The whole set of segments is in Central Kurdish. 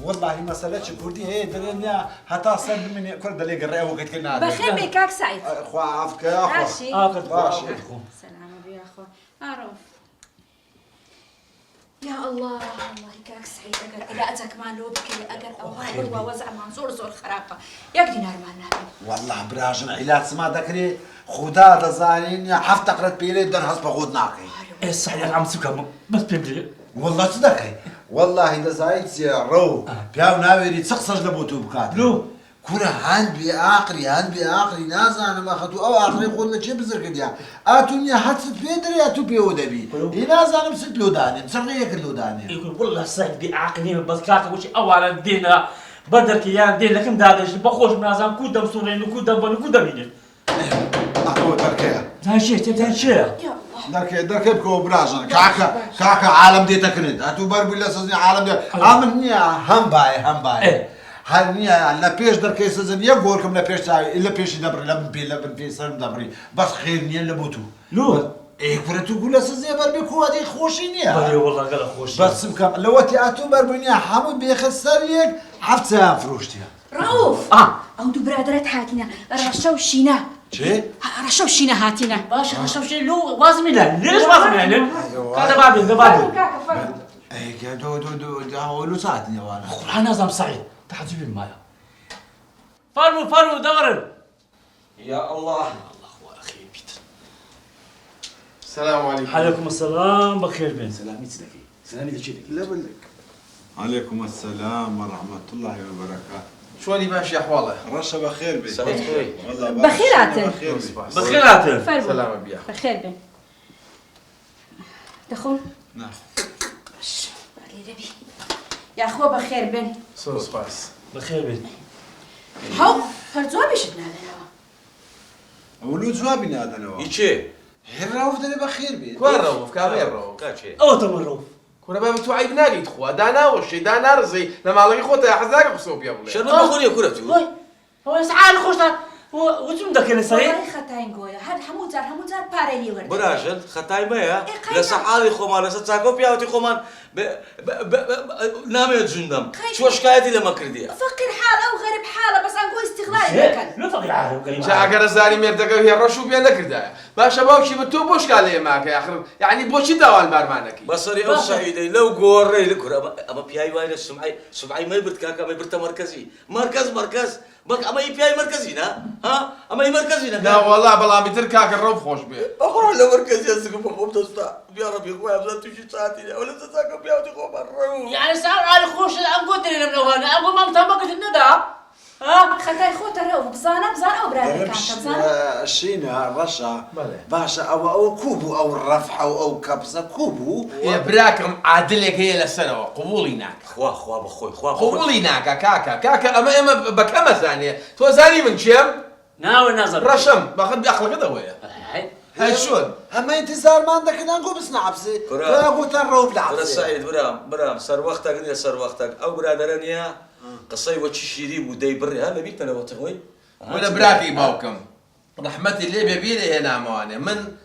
والله مسألة كردي هي درنيا حتى صار من كرد اللي قرأه وقت كنا بخير بك كاك سعيد أخو عافك يا أخو ماشي سلام يا أخو أعرف يا الله والله كاك سعيد أقر أداتك ما لو بكري أقر أو هاي وزع منصور زور خرافة يقدر نارمان والله براجن علاج سما ذكري خدا دزارين يا حفت قرت بيري در حسب خود ناقي ايه صحيح عم سكر بس بيمدي والله صدقي والله دزايت يا رو بياو ناويري تسقسج لبوتو بكات لو كنا هان بآخري نازانا ما خطو أو آخري قولنا شي بزر كديا آتوني حدث بيدري آتو بيودبي نازانا مسد لوداني مسرقيك اللوداني يقول والله صاحب دي عاقلين بس كاك وش أول الدين بدر كيان دين لكن دادش بخوش منازان كودم سورين كودم بل كودم يجي أخو دركيا تانشي تانشي دركي بكو براجن كاكا عالم دي تكرد آتو بربي لسزني عالم دي عامل هم باي هنيا لا بيش دركي سزن يقولكم لا بيش تاعي الا بيش دبر لا بن سلم دبري بس خير نيا لبوتو لو ايه كرتو قول سزي بربي كو هذه خوشينيا بلي والله قال خوش بس مكم لوتي اتو بربنيا حمود بيخسريك حفتها فروشتيها رؤوف او دو برادرات هاتينا رشاو شينا شي رشاو شينا هاتينا باش رشاو شي لو وازمي لا ليش وازمي يعني هذا بعدين ده بعدين ايه دو هولو ساعتني وانا قرآن نظام سعيد تحجب المايا فرمو دورن يا الله الله اخي بيت السلام عليكم. عليكم السلام بخير بين سلامي تسلكي سلامي لشيلك لا بلك عليكم السلام ورحمة الله وبركاته شلوني ماشي احواله؟ رشا بخير بي سلام خوي. والله بخيراتن. بخيراتن فرمو سلام بيا. بخير بن دخل نعم يا أخوة بخير بن سوس باس. بخير بين هاو فرزوا بيشتنا لنا ولو جوابي هذا نوا يجي. الرؤوف ده بخير بي كوين روف كامير روف. كاتشي. او تمروا كنا بابا تو عيب ناقي تخوا دانا وشي دانا رزي لما لقي خوته حزاك خصوب يا بولي. شنو بقول يا كرتو هو يسعى خوش وجم دك انا سعيد والله خطاين قويا هاد همو زار باريلي ورد براجل خطاي مايا قايدة. لسحالي خومان لساتساقو بياوتي خومان نامي جندم شو شكايتي لما كرديها فقير حالة وغريب حالة بس أنقول استغلالي مكان لا فقير عارف قريب شاكر الزاري ميردك هي الرشو بيا نكردها ما شباب بتو بوش قال لي معك يا اخي يعني بوشي دوال بارمانك بصري او سعيدي لو قوري لك اما بياي وايد سمعي ما يبرت كاكا ما يبرت مركزي مركز بك اما يبياي مركزينا ها اما مركزينا لا والله بلا بتركاك الروف خوش بيه اخرى لو مركزي اسكم بقوم تستا يا ربي خويا بزات تجي ساعتي ولا تساكم بياوتي خوما يعني سعر على خوش الأنقود اللي منوهانا أقول ما متنبقت الندى ها خطاي خوتا روف بزان أو برادة كانت بزان الشينا رشا باشا او كوبو او الرفحة او كبسة كوبو يا براكم عادلك هي للسنة قبولي ناك خوا بخوي قبولي ناكا كاكا اما بكما ثانية تو زاني من شم ناوي نظر رشم باخذ بأخلق هذا ويا هاي شلون اما انتظار ما عندك نقول بس نعبسي لا قلت الروف برا لعبسي سعيد برام صار وقتك او برادرانيا قصي وتشي شيري ودي بري هلا بيك انا وتغوي ولا براكي باوكم رحمتي اللي بيبيلي هنا مواني من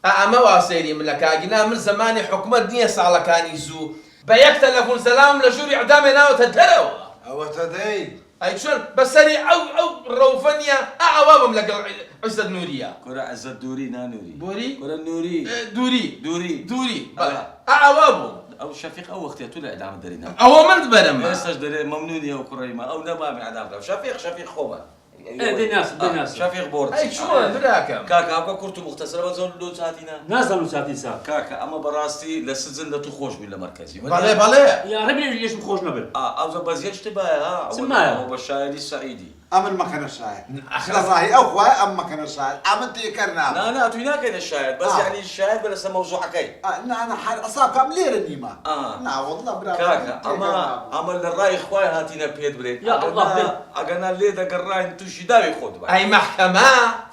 اما واسيري من لكاجنا من زماني حكومة دنيا سالة كان يزو بيك تلفون سلام لجوري اعدامي ناو تدروا او تدي اي شلون بس اني او روفنيا اعوابهم لك عزة نورية كرة عزت دوري نا نوري بوري كرة نوري دوري اعوابهم او شفيق او اختي تولى اعدام الدرينا او من تبرم ما يستجدر ممنونية وكريمة او نبامي اعدام شفيق خوما دي ناس شفيق بورد اي شلون براكم كاكا ابقى كرتو مختصرة بزون لو ساعتنا نازل وساتي ساعة كاكا اما براستي لسزن لا تخوش ولا مركزي بالي يا ربي ليش مخوش نبل او زبازيش تبايا ها سمايا. او بشايري السعيدي امن ما كان الشاعر خلاص او خويا ام ما كان الشاعر امن تيكرنا لا توينا كاين الشاهد بس يعني الشاهد بلا سما موضوع كاين انا اصاب كم ليره نيما لا والله برافو كاكا اما الراي خويا هاتينا بيد بريد يا الله انا اللي دا الراي انتو شي داوي خود اي محكمة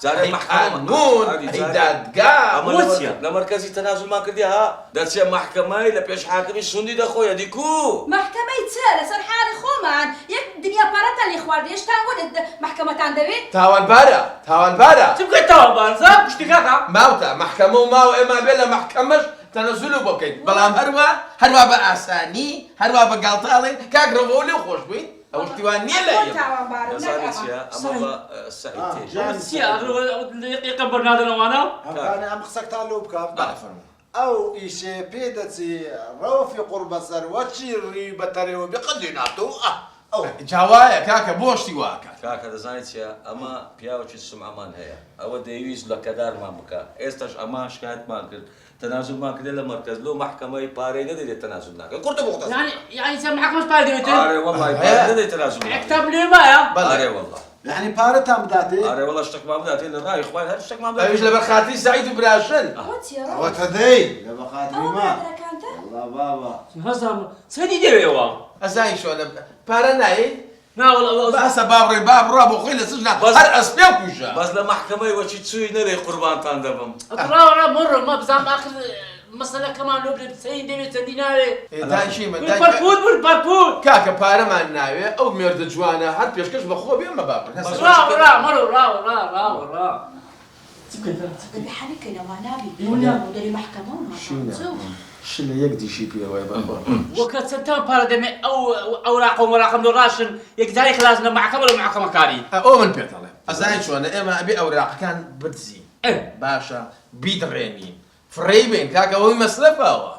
زاري اي محكمة. قانون هذه اي زاري. دادقا موسيا. لا مركزي تنازل ما كرديها داتسي محكمة لا بيش حاكمي سندي دا خويا ديكو محكمة يتسالة صار حالي خومان يك دنيا بارتا اللي خوار ديش تنقول محكمة عندبي تاوال بارا تبقى توابان زاب كشتي كاكا موتا محكمة وماو اما بلا محكمش تەنەزول بۆ بکەیت بەڵام هەروە بە ئاسانی هەروە بە گاڵتاڵێن کاک ڕەوە لێو خۆش بووین ئەو شتیوان نییە لە نزانێت چییە ئەمە بە سعید یەقە بەرنادنەوانە ئەمکانە ئەم قسەکتان لێ بکەم ئەو ئیشێ پێ دەچی ڕەوفی قوربەسەر وەچی ڕی بەتەرەوە بقەدی ناتۆ جاوایە کاکە بۆشتی واکە کاکە دەزانێت چیە ئەمە پیاوەکی سمعەمان هەیە ئەوە دەیویست لە کەدارمان بکە ئێستاش ئەمە شکایەتمان کرد تەنازولمان کردێ لە مەرکەز لەو محکەمەی پارەی نەدەێت تەنازول ناکە کورتە بۆ قسە یعنی چەند محکەمەش پارە دەوێت ئارێ وەڵڵای پارە نەدەێت تەنازول ناکە کتاب لێ وایە ئارێ وەڵڵا یعنی پارەتان بداتێ ئارێ وەڵڵا شتێکمان بداتێ لە ڕای خوای هەر شتێکمان ئەویش لەبەر خاتری سعید و براشن ئەوەتە دەی لە بەخاتریما بابا هەزام سەدی دەوێەوە ئەزای شۆنە پارە نایی ناوەڵ باسە باڕێ با بڕا بۆ خۆی لە سژنا هەر ئەسپێ کوژە بەس لە محکەمەی وەچی چووی نەرێ قوربانتان دەبم ڕاوەڕا مڕۆ مە بزانام آخر مەسەلەکەمان لۆ بێت سەین دەوێت چەندی ناوێ داشی من پەرپوت بوو پەرپوت کاکە پارەمان ناوێ ئەو مێردە جوانە هەر پێشکەش بەخۆ بێمە باڕ ڕاوەڕا مڕۆ ڕاوەڕا بحالك لو ما نبي ولا مدير محكمة شنو یەک دیشی پێوەیە بەخۆ وەکە چەندتان پارە دەمێ ئەو ڕاق و مەراقم لە ڕاشن یەکجاری خلاص لە محکەمە لە محکەمەکاری ئەو من پێتەڵێ ئەزای چۆنە ئێمە ئەبێ ئەوراقەکان بدزین باشە بیدڕێنین فڕێی بین کاکەەوەی مەسرەفەوە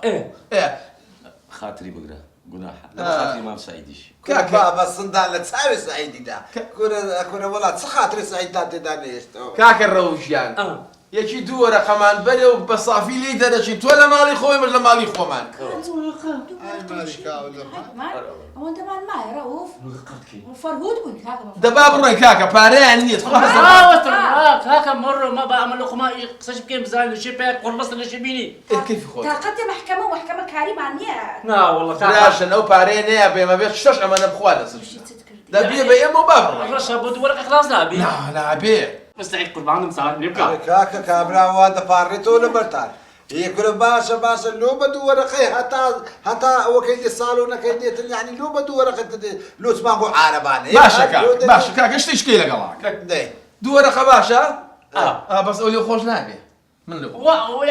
خاتری بگرە گوناحە لە خاتری مام سعیدیش کاکە بە سندان لە چاوی سعیدیدا کورە وڵات چ خاتری سعیددا تێدا نێشتەوە کاکە ڕەوژیان یەکی دوو وەرەقەمان بەرێ و بە سافی لی دەرەچین تۆ لە ماڵی خۆی مەش لە ماڵی خۆمان وانت ما رؤوف وفرهود كنت هذا دەبا بڕۆین کاکە پارەیان نییە کاکە مڕۆ مە بە ئەمە لەقما قسەش بکەین بزانین لە شێ پێ قوربەستە لە شێ بینی کەیفی خۆت تاقەتە محکەمە ومحکەمە کاری مانیە ناوەڵڵە راشن ئەو پارەیە نەیە بێمە بێت شەش ئەمەنە بخوا دەسن دەبێ بە ئێمە با بڕۆین ڕەشە بۆ دوو وەرەقە خلاص نابی نابێ مستعید قوربانم ساڵ لێ بکە کاکە کابراوان دەپارڕێتەوە لە بەرتان یەکورە باشە لۆ بە دوو وەرەقەی هەتا ئەوەکەی دێ ساڵ و نەکەی دێتن یعنی لۆ بە دوو وەرەقەت لۆچمان بۆ عارەبانێ باشە کاکە شتێشکەی لەگەڵا دوو وەرەقە باشە بەس ئەو لێ خۆش نابێ من لێ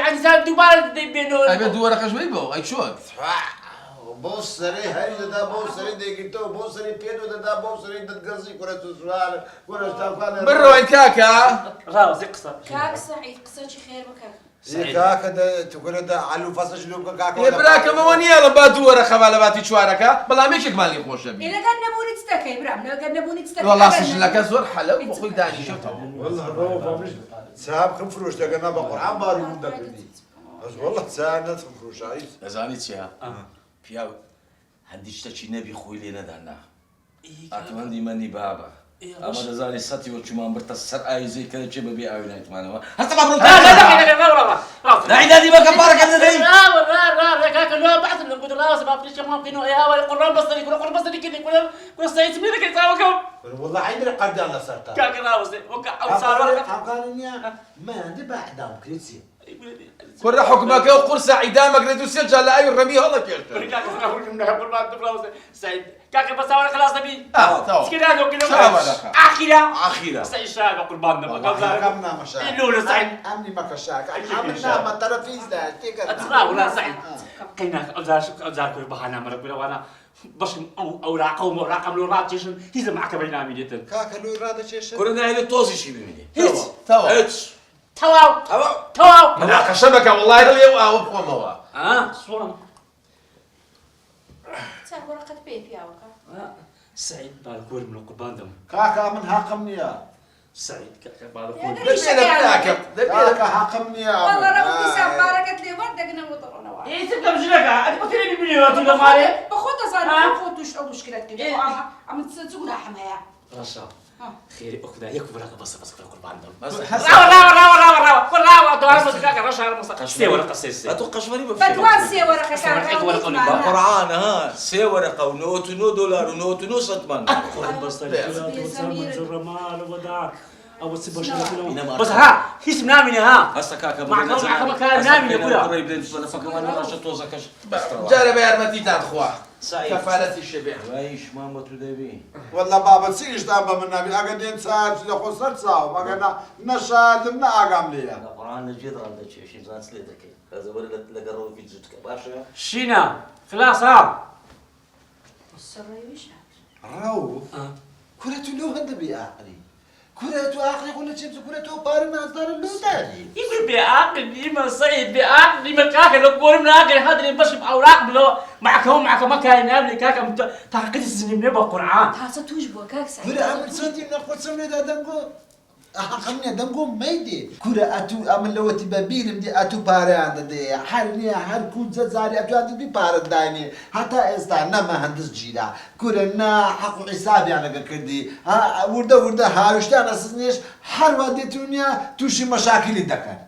یعنی زان دووبارە دەیبێنەوە ئەبێ دوو وەرەقەش بێ بۆ ئەی چۆن بۆ سەرەی هەری دەدا بۆ سەرەی دەیگیرتەوە بۆ سەری پێدۆ دەدا بۆ سەرەی دەتگەزی کورە سووارە کورەشتاکانە بڕۆین کاکە ڕاوزی قسە كاك سعيد قصتي خير بكر کاکە تکورە علو فەسەش لۆ بکە کاکە براکەمەوە نییە لە با دوو وەرەقە با لە باتی چوارەکە بەڵام یەکێکمان لێ خۆشە بێ إذا كان نبوني تستكي برام لو كان نبوني تستكي والله سجلەکە زۆر حەلە بۆ خۆی دانیشتەوە ساب خم فروش دەگەنا بە قورعان باری بوو دەکردی ئەس وەڵڵە چار نەچم فروشایی دەزانی چیە پیاو هەندی شتێکی نەبی خۆی لێ نەدانا ئاتوەندی مەنی بابە ئەمە دەزانی سەتی وەچمان برتە سەر ئاویزەی کە دەچێ بەبێ ئاوی نایتمانەوە هەستا با بڕۆ نایدادی بەکە پارەکەم دەدەی کاکە لۆ بەحث لە گوت ڕاوزە با پێشە مام بکەینەوە ئێوە قوربان بەستەری قوربەستەری کردی کورە سەیت بێ دەکەی چاوەکەم والله عندنا قردان لەسەرتا کاکە ڕاوزێ وەکە ئەو ساڵوەرەکە ئەمکانە ماندە بەعدام کریسی كل حكمك وقرص عدامك ردوسيا جال أي الرمي هلا كيرت سعيد كاكا بس أنا خلاص نبي كذا لو كذا أخيرا سعيد شايف قربان نبغى حكمنا مشاكل لولا سعيد أمني ما كشاك عملنا ما ترى لا تيجا أترى ولا سعيد قينا أوزار كل بحنا مرة كل وانا باش أو رقم لو راتشين هيز معك بينا ميدتن كاكا لو راد شيء كورنا هيلو توزي شي بيني تواو مناقة شبكة والله اللي هو بقوموا صورة صار ورقة بيت يا وكا سعيد بالكور من القربان دم كاكا من حاكمني يا سعيد كاكا بالكور كاكا حاكمني يا والله ربي سام باركت لي وردقنا وطرنا واحد إيه تبقى بجلك أنت قلت لي بمليون ولا مالي بخوتها صار بخوتوش أو مشكلة كده عم تسوق لحم هيا رشا خيري أخذها يكبر هذا بس في القربان دم راو دوار مسكاك رشا مسكاك سي ورقة سي أتوقع شمالي فتوان سي ورقة كان قرآن ها سي ورقة ونوت نو دولار ونوت نو سنتمان بس الرمال ودار أو سبوش بس ها هيس منامي ها هسه كاكا معك مكان نامي كلها قريب لين فكمان رشا توزكش جارب يا رمتي تان خوا سعيد كفالة الشبع وايش ما متدبي والله بابا سيش دابا من نبي أقعد ينسى لخو سرساو ما قلنا نشاد من أقام ليا القرآن الجدر عندك شيء مثلا سليتك هذا ولا لقروا في جدك باشا شينا خلاص ها السرايويش روف كرة له هندبي آخري كرة آخري ولا شمس كرة بار ما أصدر اللوتاني يبي بعقل يما سعيد بعقل يما كاكا لو بقول من عقل هذا اللي بشرب اوراق بلو معك ما كان قبل كاكا تعقد السنين من القرآن تاسا توجبو كاك سعيد كرة أمل سنتي نقول سمي دا دمكو أخمني دمكو ميدي كرة أتو أمل لو تبابيرم دي أتو باري عند دي حرني حر كود زاري أتو عند دي بار دايني حتى استعنا ما هندس جيلا كرة نا حق حسابي أنا كردي وردا هاوشتان أساسنيش حر ودي تونيا توشي مشاكل دكان